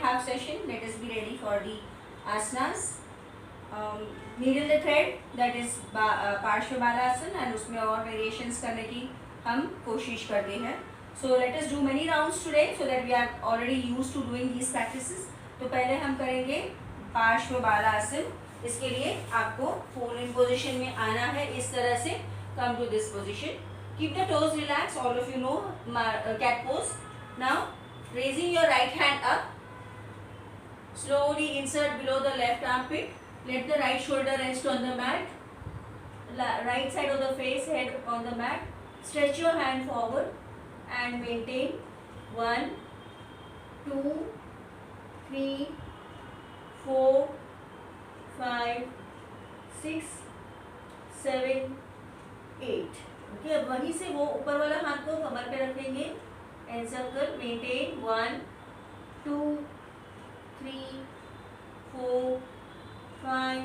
half session. Let us be ready for the asanas. Needle the thread, that is पार्श्व बालासन, and उसमें और variations करने की हम कोशिश करते हैं. So let us do many rounds today so that we are already used to doing these practices. तो पहले हम करेंगे पार्श्व बालासन. इसके लिए आपको फोल इन पोजिशन में आना है. इस तरह से come to this position. Keep the toes relaxed. All of you know cat pose. Now raising your right hand up, slowly insert below the left armpit. Let the right shoulder rest on the mat. Right side of the face, head on the mat. Stretch your hand forward and maintain 1, 2, 3, 4, 5, 6, 7, 8. Okay, अब वहीं से वो ऊपर वाला हाथ को कमर पे रखेंगे. Encircle, maintain 1, 2, 3, 4, 5,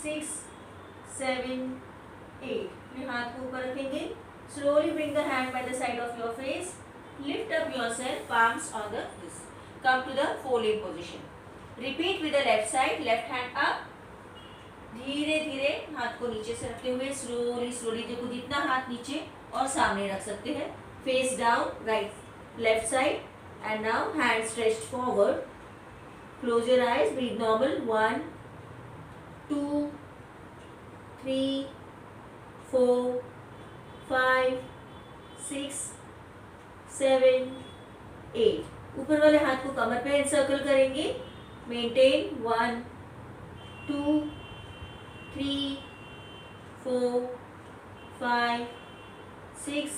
6, 7, 8. अपने हाथ को ऊपर रखेंगे. Slowly bring the hand by the side of your face. Lift up yourself, palms on the this. Come to the fold-in position. Repeat with the left side. Left hand up. धीरे धीरे हाथ को नीचे से रखते हुए स्लोली स्लोली, देखो जितना हाथ नीचे और सामने रख सकते हैं. Face down, right left side, and now hand stretched forward. Close your eyes, breathe normal. 1, 2, 3, 4, 5, 6, 7, 8. ऊपर वाले हाथ को कमर पे एनसर्कल करेंगे. मेंटेन 1, 2, 3, 4, 5, 6,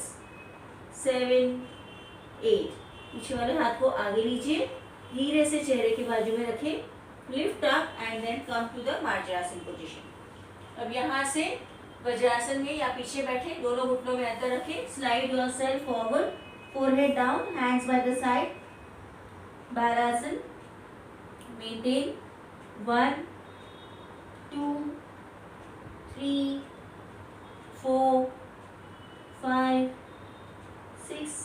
7, 8. पीछे वाले हाथ को आगे लीजिए. धीरे से चेहरे के बाजू में रखें. Lift up and then come to the marjariasana position. अब यहाँ से वज्रासन में या पीछे बैठे, दोनों घुटनों में अंतर रखें. Slide yourself forward, forehead down, hands by the side. Balasana. Maintain 1, 2, 3, 4, 5, 6,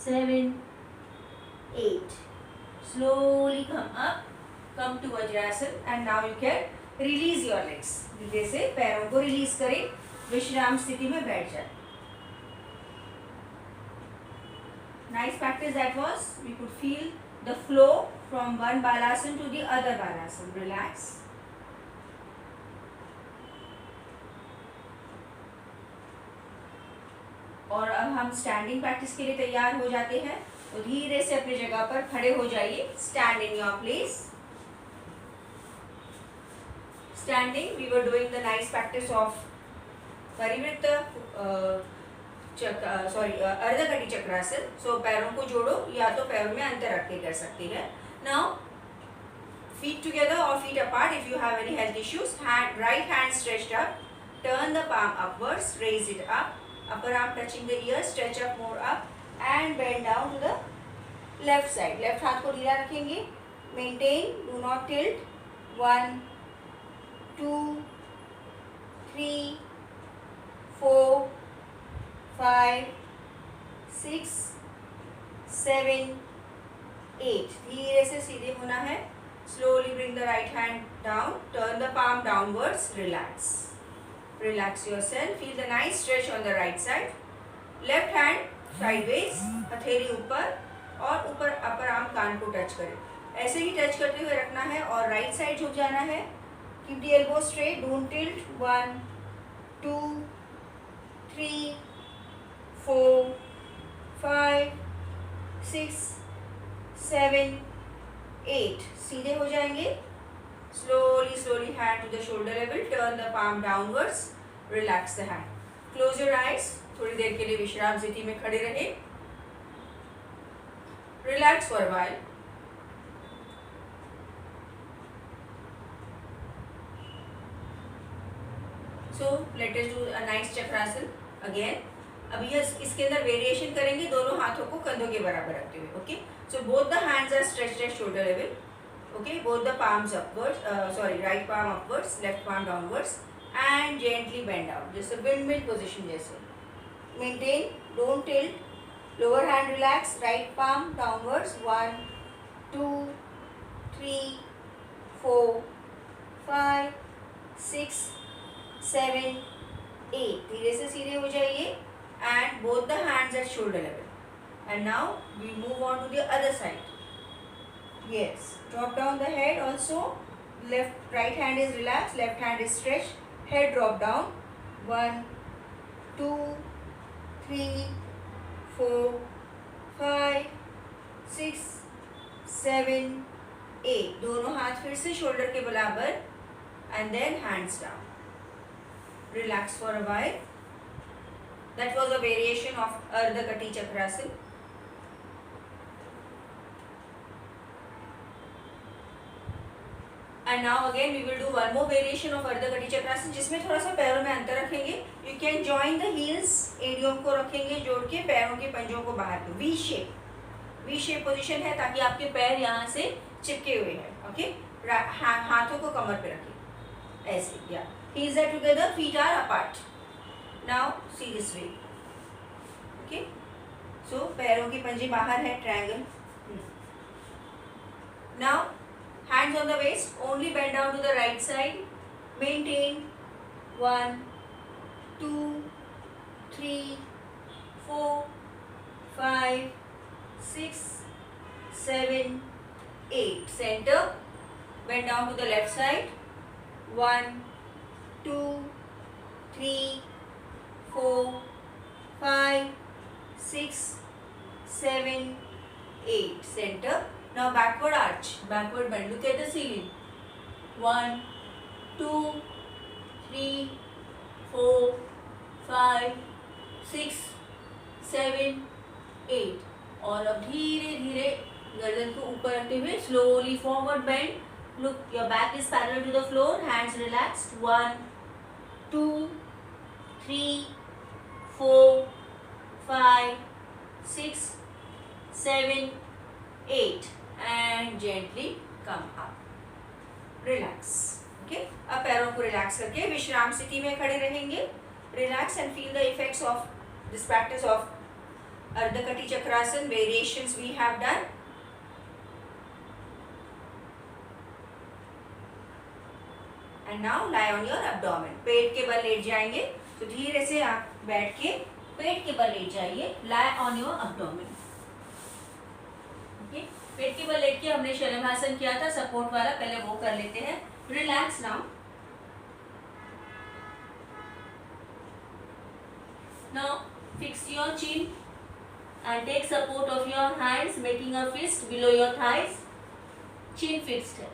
7, 8. Slowly come up, come to Vajrasan, and now you can release your legs. धीरे से पैरों को रिलीज करें. विश्राम स्थिति में बैठ जाए. Nice practice that was. We could feel the flow from one Balasana to the other Balasana. Relax. और अब हम स्टैंडिंग प्रैक्टिस के लिए तैयार हो जाते हैं. तो धीरे से अपनी जगह पर खड़े हो जाइए. Stand in your place. Standing, we were doing the nice practice of parivritta ardhakati chakrasana. सो पैरों को जोड़ो या तो पैरों में अंतर रख के कर सकते हैं. Now feet together or feet apart if you have any health issues. Right hand stretched up. Turn the palm upwards. Raise it up. Upper arm touching the ear. Stretch up more up and bend down to the left side. Left हाथ को ढीला रखेंगे. Maintain. Do not tilt. 1, 2, 3, 4, 5, 6, 7, 8. धीरे से सीधे होना है. Slowly bring the right hand down. Turn the palm downwards. Relax. Relax yourself. Feel the nice stretch on the right side. Left hand sideways. हथेली ऊपर और ऊपर अपर आर्म कान को टच करें. ऐसे ही टच करते हुए रखना है और राइट साइड झुक जाना है. Keep the elbow straight. Don't tilt. 1, 2, 3, 4, 5, 6, 7, 8. सीधे हो जाएंगे. Slowly, slowly hand to the shoulder level. Turn the palm downwards. Relax the hand. Close your eyes. थोड़ी देर के लिए विश्राम स्थिति में खड़े रहे. Relax for a while. So let us do a nice chakrasan again. अब ये इसके अंदर वेरिएशन करेंगे दोनों हाथों को कंधों के बराबर रखते हुए. Okay, so both the hands are stretched at shoulder level. Okay, both the palms upwards, right palm upwards, left palm downwards, and gently bend down. जैसे windmill position जैसे. Maintain, don't tilt. Lower hand relax, right palm downwards. 1, 2 3 4 5 6 7 8. धीरे से सीधे हो जाइए and both the hands at shoulder level. And now we move on to the other side. Yes, drop down the head also. Right hand is relaxed, left hand is stretched. Head drop down. 1 2 3 4 5 6 7 8. दोनों हाथ फिर से shoulder के बराबर and then hands down. Relax for a while. That was a variation of Ardha Kati Chakrasana. And now again we will do one more variation of Ardha Kati Chakrasana जिसमें थोड़ा सा पैरों में अंतर रखेंगे. You can join the heels, एड़ियों को रखेंगे जोड़ के, पैरों के पंजों को बाहर को. V shape पोजीशन है ताकि आपके पैर यहाँ से चिपके हुए हैं. ओके, हाथों को कमर पे रखें ऐसे. या heels are together, feet are apart. Now see this way. Okay, so पैरों के पंजे बाहर है, triangle. Now hands on the waist, only bend down to the right side. Maintain 1 2 3 4 5 6 7 8. Center, bend down to the left side. 1 2 3 4 5 6 7 8. Center. Now backward arch, backward bend. Look at the ceiling. 1 2 3 4 5 6 7 8. और अब धीरे धीरे गर्दन को ऊपर रखते हुए slowly forward bend. Look, your back is parallel to the floor, hands relaxed. 1 2 3 4 5 6 7 8. And gently come up. Relax. Okay, अब पैरों को रिलैक्स करके विश्राम स्थिति में खड़े रहेंगे. Relax and feel the effects of this practice of Ardha Kati Chakrasana variations we have done. And now lie on your abdomen. पेट के बल लेट जाएंगे. तो धीरे से आप बैठ के पेट के बल लेट जाइए. Lie on your abdomen. Okay? पेट के बल लेट के हमने शलभासन किया था, सपोर्ट वाला, पहले वो कर लेते हैं. Relax now. Now fix your chin and take support of your hands, making a fist below your thighs. Chin fixed है.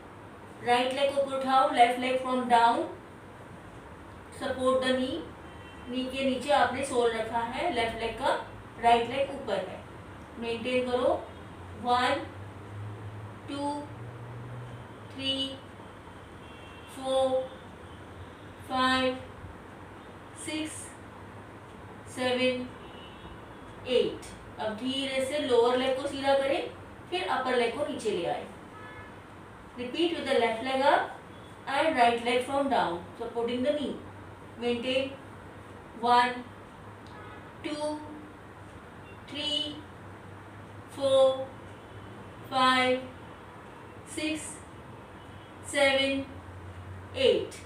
Right leg को उठाओ, left leg from down. Support the knee. नी के नीचे आपने सोल रखा है, लेफ्ट लेग का, right leg ऊपर है. मेंटेन करो. 1 2 3 4 5 6 7 8. अब धीरे से लोअर लेग को सीधा करें, फिर अपर लेग को नीचे ले आए. Repeat with the left leg up and right leg from down, supporting the knee. Maintain 1 2 3 4 5 6 7 8.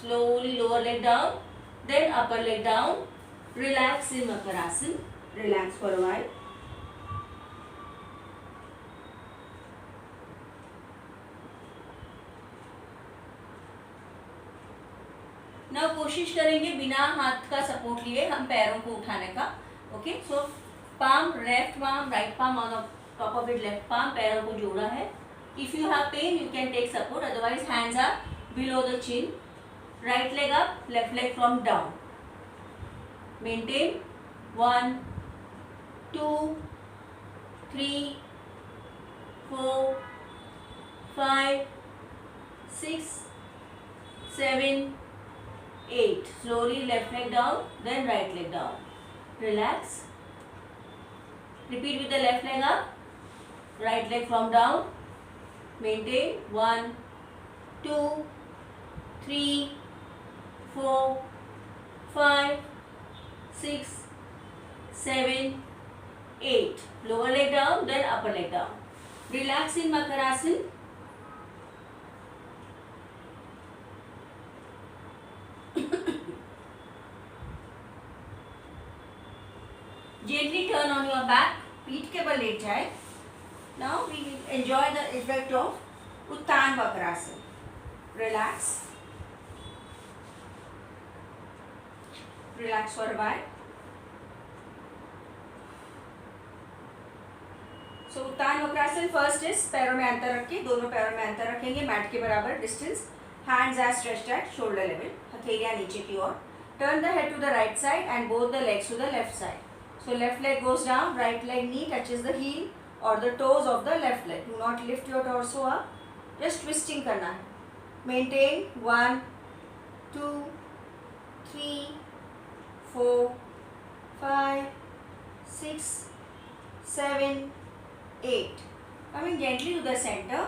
Slowly lower leg down, then upper leg down. Relax in Makarasana. Relax for a while. Now कोशिश करेंगे बिना हाथ का support लिए हम पैरों को उठाने का. Okay, so palm, left palm, right palm on the top of it, left palm, पैरों को जोड़ा है. If you have pain, you can take support. Otherwise, hands are below the chin. Right leg up, left leg from down. Maintain 1 2 3 4 5 6 7 8. Slowly left leg down, then right leg down. Relax. Repeat with the left leg up, right leg from down. Maintain 1 2 3 4 5 6 7 8. Lower leg down, then upper leg down. Relax in Makarasan. Gently turn on your back. पीठ के बल late जाए. Now we will enjoy the effect of Uttan Vakrasana. Relax. Relax for a while. So uttana vakrasana first is पैरों में अंतर रख के, दोनों पैरों में अंतर रखेंगे मैट के बराबर distance. Hands are stretched at shoulder level. हथेलियां नीचे की ओर. Turn the head to the right side and both the legs to the left side. So left leg goes down, right leg knee touches the heel or the toes of the left leg. Do not lift your torso up. Just twisting करना है. Maintain 1, 2, 3, 4, 5, 6, 7, 8. Coming gently to the center.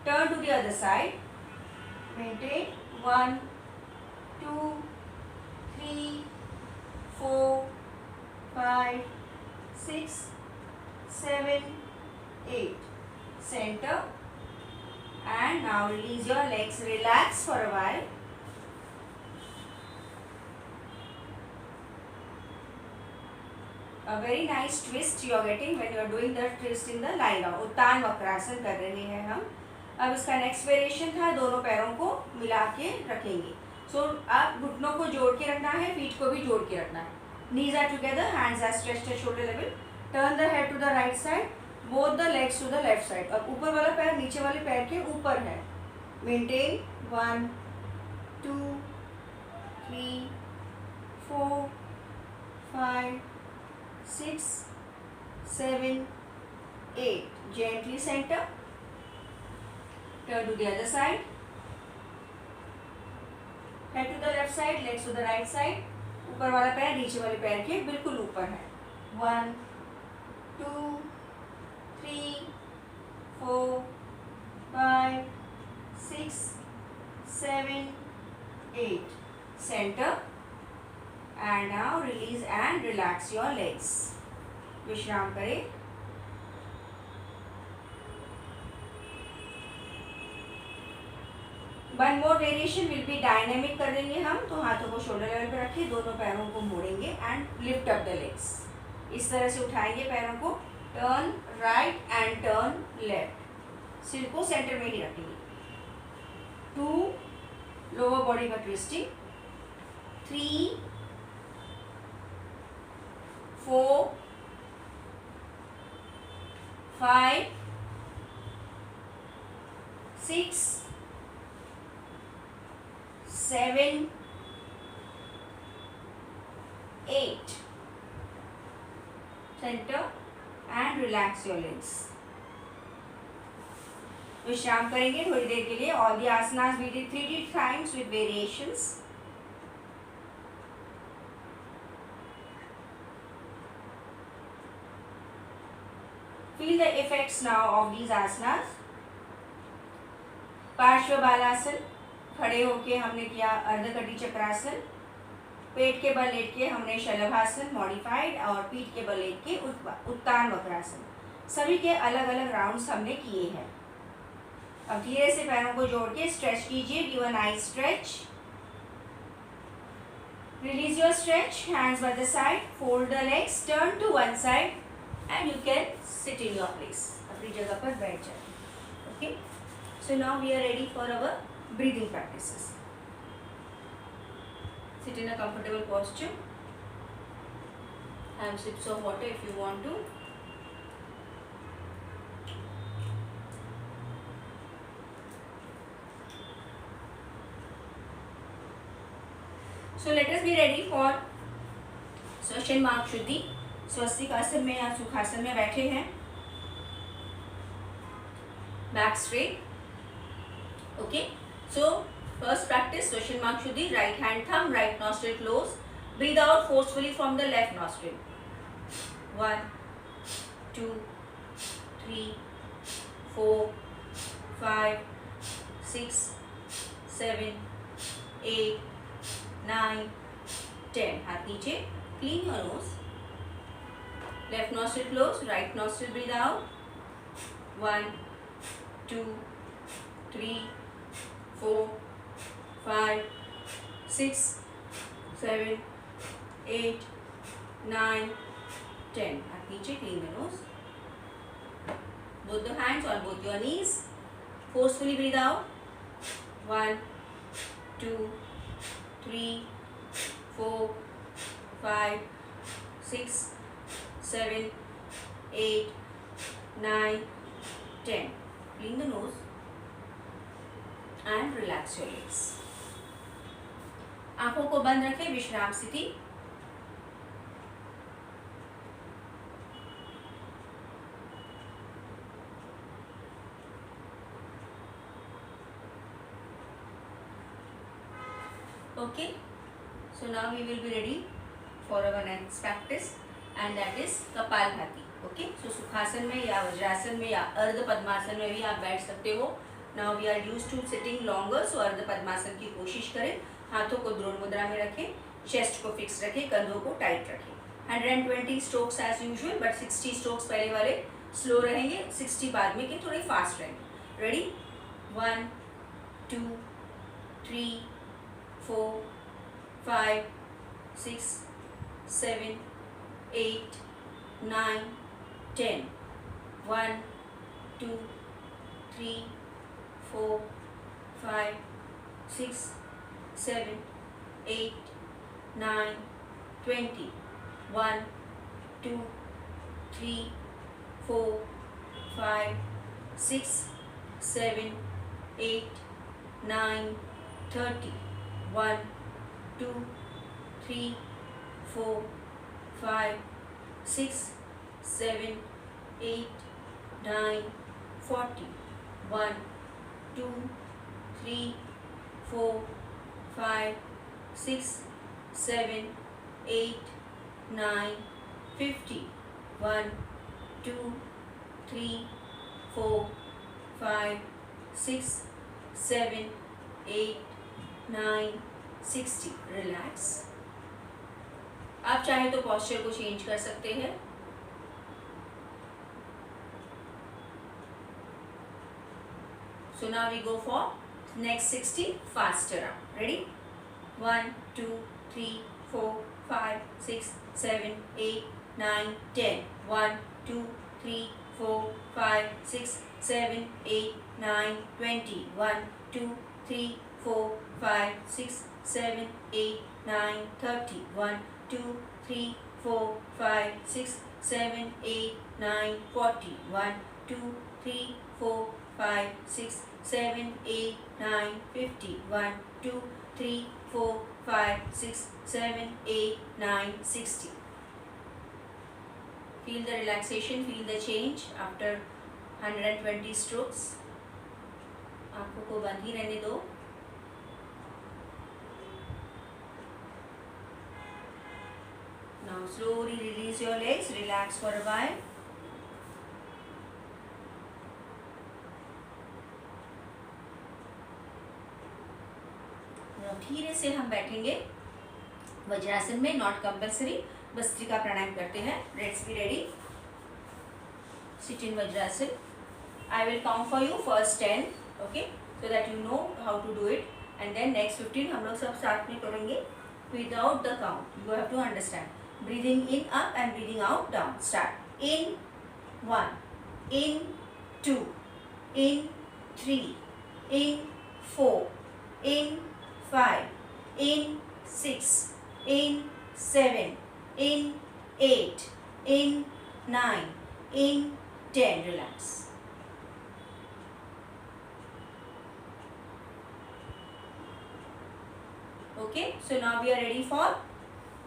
Turn to the other side. Maintain 1, 2, 3, 4, 5, 6, 7, 8. Center. And now release your legs. Relax for a while. A very nice twist you are getting when you are doing the twist in the lying down. उत्तान वक्रासन कर रहे हैं हम. अब इसका next variation था, दोनों पैरों को मिला के रखेंगे. सो आप घुटनों को जोड़ के रखना है, पीठ को भी जोड़ के रखना है. Knees are together, hands are stretched at shoulder level. Turn the head to the right side, both the legs to the left side. अब ऊपर वाला पैर नीचे वाले पैर के ऊपर है. Maintain 1, 2, 3, 4, 5, 6, 7, 8. Gently center. Turn to the other side. Head to the left side, legs to the right side. ऊपर वाला पैर नीचे वाले पैर के बिल्कुल ऊपर है. 1, 2, 3, 4, 5, 6, 7, 8. Center. And now release and relax your legs. विश्राम करें. One more variation will be dynamic कर देंगे हम. तो हाथों को शोल्डर लेवल पे रखिए, दोनों पैरों को मोड़ेंगे and lift up the legs. इस तरह से उठाएंगे पैरों को. Turn right and turn left. सिर को सेंटर में ही रखेंगे. 2 लोअर बॉडी का twisting. 3, 4, 5, 6, 7, 8. Center and relax your legs. विश्राम करेंगे थोड़ी देर के लिए. All the asanas we did 3 times with variations. Feel the effects now of these asanas. पार्श्व बालासन. खड़े होके हमने किया अर्धकटी चक्रासन. पेट के बल लेट के हमने शलभासन मॉडिफाइड और पीठ के बल लेट के उत्तान वक्रासन. सभी के अलग अलग राउंड्स हमने किए हैं. अब धीरे से पैरों को जोड़ के स्ट्रेच कीजिए. Give a nice stretch. Release your stretch. Hands by the side. Fold the legs. Turn to one side and you can sit in your place. अपनी जगह पर बैठ जाए. Okay. So now we are ready for our breathing practices. Sit in a comfortable posture. Have sips of water if you want to. So let us be ready for Swastin Mark Shuddhi. स्वस्तिक आसन में या सुखासन में बैठे हैं. Back straight. Okay. So first practice Swastin Mark Shuddhi. Right hand thumb, right nostril close. Breathe out forcefully from the left nostril. 1, 2, 3, 4, 5, 6, 7, 8, 9, 10. हाथ नीचे. Clean your nose. Left nostril close. Right nostril breathe out. 1, 2, 3, 4, 5, 6, 7, 8, 9, 10. आप नीचे clean the nose. Both the hands on both your knees. Forcefully breathe out. 1, 2, 3, 4, 5, 6, 7, 8, 9, 10. Clean the nose and relax your legs. आंखों को बंद रखें, विश्राम स्थिति. Okay, so now we will be ready for our next practice, and that is Kapalbhati. Okay, so सुखासन में या वज्रासन में या अर्ध पद्मासन में भी आप बैठ सकते हो. Now we are used to sitting longer, so अर्ध पद्मासन की कोशिश करें. हाथों को द्रोण मुद्रा में रखें, चेस्ट को फिक्स रखें, कंधों को टाइट रखें. 120 strokes as usual, but 60 strokes पहले वाले स्लो रहेंगे, 60 बाद में के थोड़े फास्ट रहेंगे. रेडी? 1, 2, 3, 4, 5, 6, 7, 8, 9, 10. 1, 2, 3, 4, 5, 6, 7, 8, 9, 20. 1, 2, 3, 4, 5, 6, 7, 8, 9, 30. 1, 2, 3, 4, 5, 6, 7, 8, 9, 40. 1, 2, 3, 4, 5, 6, 7, 8, 9, 50. 1, 2, 3, 4, 5, 6, 7, 8, 9, 60. रिलैक्स. आप चाहे तो पोस्चर को चेंज कर सकते हैं. So now we go for next 60 faster up. Ready? 1, 2, 3, 4, 5, 6, 7, 8, 9, 10. 1, 2, 3, 4, 5, 6, 7, 8, 9, 20. 1, 2, 3, 4, 5, 6, 7, 8, 9, 30. 1, 2, 3, 4, 5, 6, 7, 8, 9, 40. 1, 2, 3, 4, 5, 6, 7, 8, 9, 50. 1, 2, 3, 4, 5, 6, 7, 8, 9, 60. Feel the relaxation, feel the change after 120 strokes. आंखों को बंद ही रहने दो. Now slowly release your legs, relax for a while. धीरे से हम बैठेंगे वज्रासन में, नॉट कंपल्सरी, भस्त्रिका प्राणायाम करते हैं. Let's be ready. Sit in vajrasana. I will count for you first 10, okay, so that you know how to do it, and then next 15 हम लोग सब साथ में करेंगे without the count. You have to understand. Breathing in up and breathing out down. Start. In 1, in 2, in 3, in 4, in 5, in 6, in 7, in 8, in 9, in 10. Relax. Okay, so now we are ready for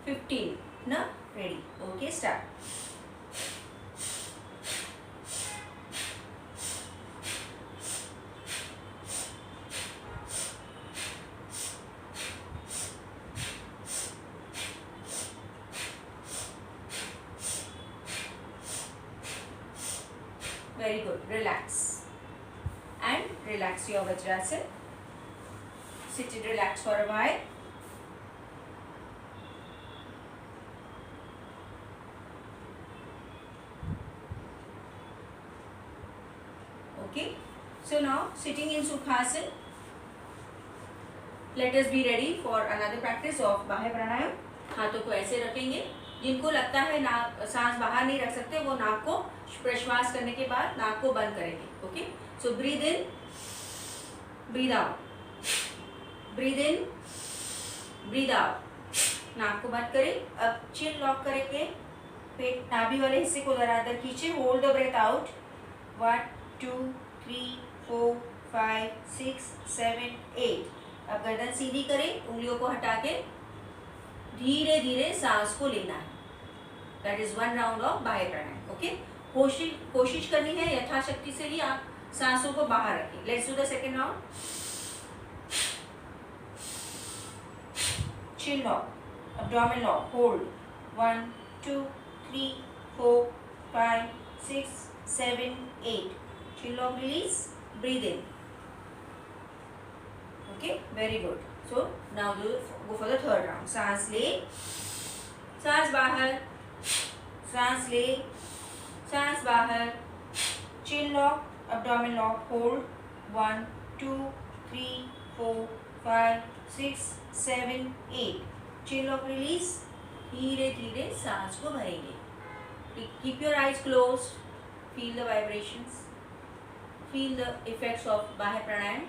15. Na? Ready. Okay, start. Very good. Relax. And relax your Vajrasan. Sit and relax for a while. Okay. So now sitting in Sukhasan, let us be ready for another practice of बाह्य प्राणायाम. हाथों को ऐसे रखेंगे. जिनको लगता है नाक सांस बाहर नहीं रख सकते वो नाक को प्रश्वास करने के बाद नाक को बंद करेंगे. Okay, so breathe in, breathe out, breathe in, breathe out. नाक को बंद करें. अब चिन लॉक करेंगे. पेट नाभि वाले हिस्से को जरा अंदर खींचे. Hold the breath out. 1 2 3 4 5 6 7 8. अब गर्दन सीधी करें. उंगलियों को हटा के धीरे धीरे सांस को लेना है. दैट इज 1 राउंड ऑफ बाह्य प्राणायाम. ओके, कोशिश करनी है यथाशक्ति से ही आप सांसों को बाहर रखें. Let's do the second round. Chin lock, abdomen lock, hold. 1 2 3 4 5 6 7 8. Chin lock, release, breathe in. Okay, very good. So now go for the third round. सांस ले, सांस बाहर, सांस ले, सांस बाहर. Chin lock, abdomen lock, hold. 1 2 3 4 5 6 7 8. Chin lock, release. धीरे धीरे सांस को भरेंगे. Keep your eyes closed. Feel the vibrations. Feel the effects of बाह्य प्राणायाम.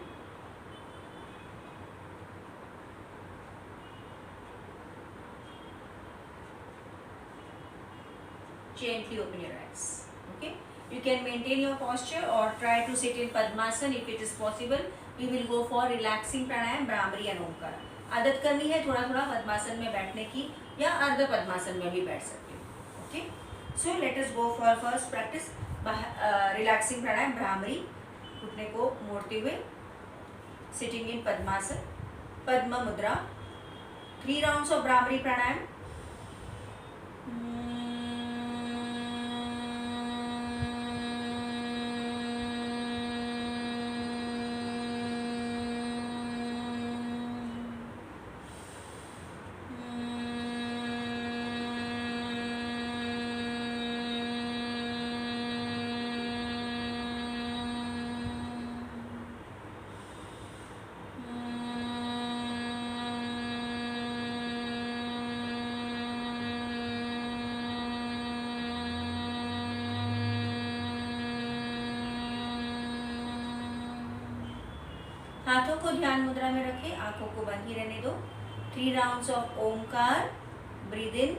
Gently open your eyes. Okay, you can maintain your posture or try to sit in Padmasana if it is possible. We will go for relaxing pranayam, Brahmari and Omkara. आदत करनी है थोड़ा थोड़ा पद्मासन में बैठने की या अर्ध पद्मासन में भी बैठ सकते हो. Okay, so let us go for first practice relaxing pranayama bhramari. घुटने को मोड़ते हुए सिटिंग इन पद्मासन, पद्म मुद्रा. 3 राउंड्स ऑफ भ्रामरी प्राणायाम. हाथों को ध्यान मुद्रा में रखें. आंखों को बंद ही रहने दो. 3 rounds of Omkar. Breathe in,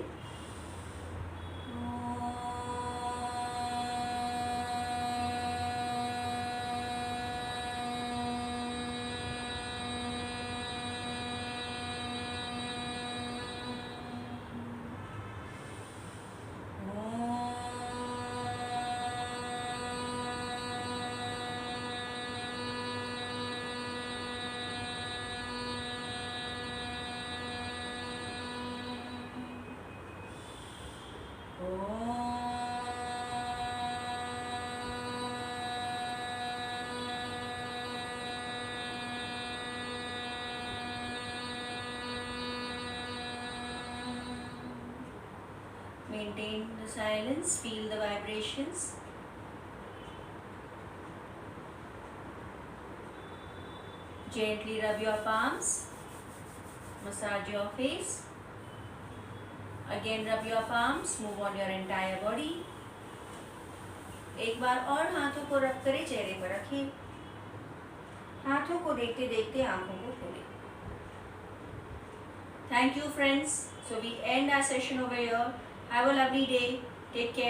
maintain the silence, feel the vibrations. Gently rub your palms, massage your face. Again rub your palms, move on your entire body. एक बार और हाथों को रब करें, चेहरे पर रखें. हाथों को देखते देखते आंखों को खोलें. Thank you friends. So we end our session over here. Have a lovely day. Take care.